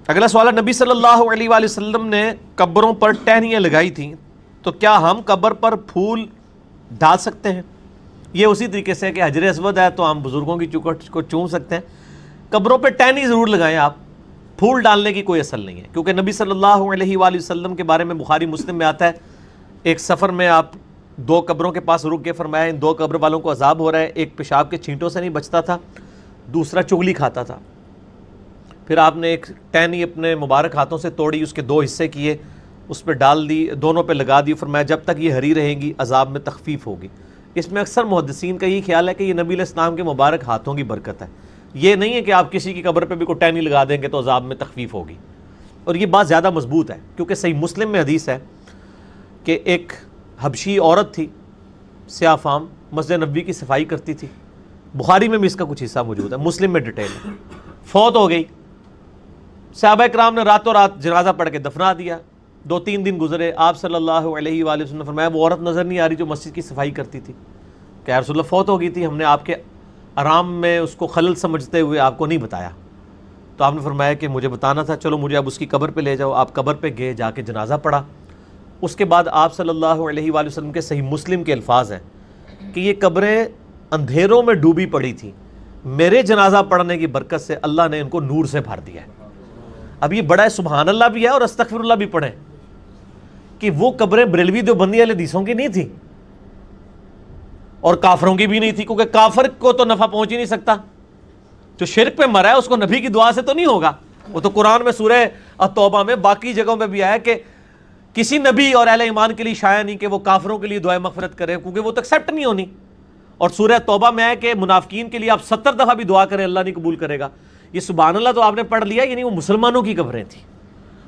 اگلا سوال ہے، نبی صلی اللہ علیہ وآلہ وسلم نے قبروں پر ٹہنیاں لگائی تھیں، تو کیا ہم قبر پر پھول ڈال سکتے ہیں؟ یہ اسی طریقے سے کہ حجر اسود ہے تو ہم بزرگوں کی چوکھٹ کو چوم سکتے ہیں، قبروں پہ ٹہنی ضرور لگائیں آپ، پھول ڈالنے کی کوئی اصل نہیں ہے، کیونکہ نبی صلی اللہ علیہ وآلہ وسلم کے بارے میں بخاری مسلم میں آتا ہے، ایک سفر میں آپ 2 قبروں کے پاس رک کے فرمایا ان 2 قبر والوں کو عذاب ہو رہا ہے، ایک پیشاب کے چھینٹوں سے نہیں بچتا تھا، دوسرا چغلی کھاتا تھا، پھر آپ نے ایک ٹہنی اپنے مبارک ہاتھوں سے توڑی، اس کے 2 حصے کیے، اس پہ ڈال دی، دونوں پہ لگا دی، فرمایا جب تک یہ ہری رہیں گی عذاب میں تخفیف ہوگی۔ اس میں اکثر محدثین کا یہ خیال ہے کہ یہ نبی علیہ السلام کے مبارک ہاتھوں کی برکت ہے، یہ نہیں ہے کہ آپ کسی کی قبر پہ بھی کوئی ٹہنی لگا دیں گے تو عذاب میں تخفیف ہوگی، اور یہ بات زیادہ مضبوط ہے، کیونکہ صحیح مسلم میں حدیث ہے کہ ایک حبشی عورت تھی سیاہ فام، مسجد نبوی کی صفائی کرتی تھی، بخاری میں بھی اس کا کچھ حصہ موجود ہے، مسلم میں ڈیٹیل ہے، فوت ہو گئی، صحابہ کرام نے راتوں رات جنازہ پڑھ کے دفنا دیا، 2-3 دن گزرے، آپ صلی اللہ علیہ وآلہ وسلم نے فرمایا وہ عورت نظر نہیں آ رہی جو مسجد کی صفائی کرتی تھی، کہ یا رسول اللہ فوت ہو گئی تھی، ہم نے آپ کے آرام میں اس کو خلل سمجھتے ہوئے آپ کو نہیں بتایا، تو آپ نے فرمایا کہ مجھے بتانا تھا، چلو مجھے اب اس کی قبر پہ لے جاؤ، آپ قبر پہ گئے، جا کے جنازہ پڑھا، اس کے بعد آپ صلی اللہ علیہ وآلہ وسلم کے صحیح مسلم کے الفاظ ہیں کہ یہ قبریں اندھیروں میں ڈوبی پڑی تھیں، میرے جنازہ پڑھنے کی برکت سے اللہ نے ان کو نور سے بھر دیا ہے۔ اب یہ بڑا سبحان اللہ بھی ہے اور استغفر اللہ بھی پڑھیں کہ وہ قبریں بریلوی دیوبندی والے حدیثوں کی نہیں تھی اور کافروں کی بھی نہیں تھی، کیونکہ کافر کو تو نفع پہنچ ہی نہیں سکتا، جو شرک پہ مرا ہے اس کو نبی کی دعا سے تو نہیں ہوگا، وہ تو قرآن میں سورہ التوبہ میں باقی جگہوں میں بھی آیا کہ کسی نبی اور اہل ایمان کے لیے شایع نہیں کہ وہ کافروں کے لیے دعائے مغفرت کرے، کیونکہ وہ تو ایکسیپٹ نہیں ہونی، اور سورہ توبہ میں ہے کہ منافقین کے لیے آپ 70 دفعہ بھی دعا کریں اللہ نہیں قبول کرے گا۔ یہ سبحان اللہ تو آپ نے پڑھ لیا، یعنی وہ مسلمانوں کی قبریں تھیں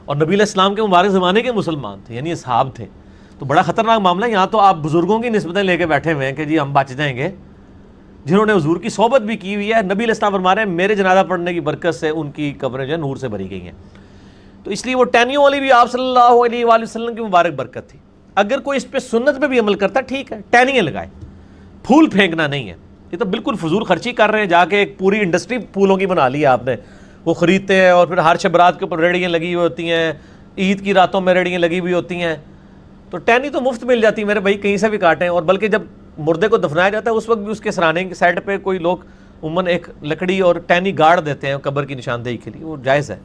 اور نبی علیہ السلام کے مبارک زمانے کے مسلمان تھے، یعنی اصحاب تھے، تو بڑا خطرناک معاملہ ہے۔ یہاں تو آپ بزرگوں کی نسبتیں لے کے بیٹھے ہوئے ہیں کہ جی ہم بچ جائیں گے، جنہوں نے حضور کی صحبت بھی کی ہوئی ہے، نبی علیہ السلام فرما رہے ہیں میرے جنازہ پڑھنے کی برکت سے ان کی قبریں جو ہے نور سے بھری گئی ہیں، تو اس لیے وہ ٹہنیوں والی بھی آپ صلی اللہ علیہ وآلہ وسلم کی مبارک برکت تھی۔ اگر کوئی اس پہ سنت پہ بھی عمل کرتا ٹھیک ہے، ٹہنیاں لگائے، پھول پھینکنا نہیں ہے، یہ تو بالکل فضول خرچی کر رہے ہیں، جا کے ایک پوری انڈسٹری پھولوں کی بنا لی ہے آپ نے، وہ خریدتے ہیں اور پھر ہر شب رات کے اوپر ریڑیاں لگی ہوئی ہوتی ہیں، عید کی راتوں میں ریڑیاں لگی ہوئی ہوتی ہیں، تو ٹہنی تو مفت مل جاتی ہے میرے بھائی، کہیں سے بھی کاٹیں، اور بلکہ جب مردے کو دفنایا جاتا ہے اس وقت بھی اس کے سرانے کی سائڈ پہ کوئی لوگ عموماً ایک لکڑی اور ٹہنی گاڑ دیتے ہیں قبر کی نشاندہی کے لیے، وہ جائز ہے۔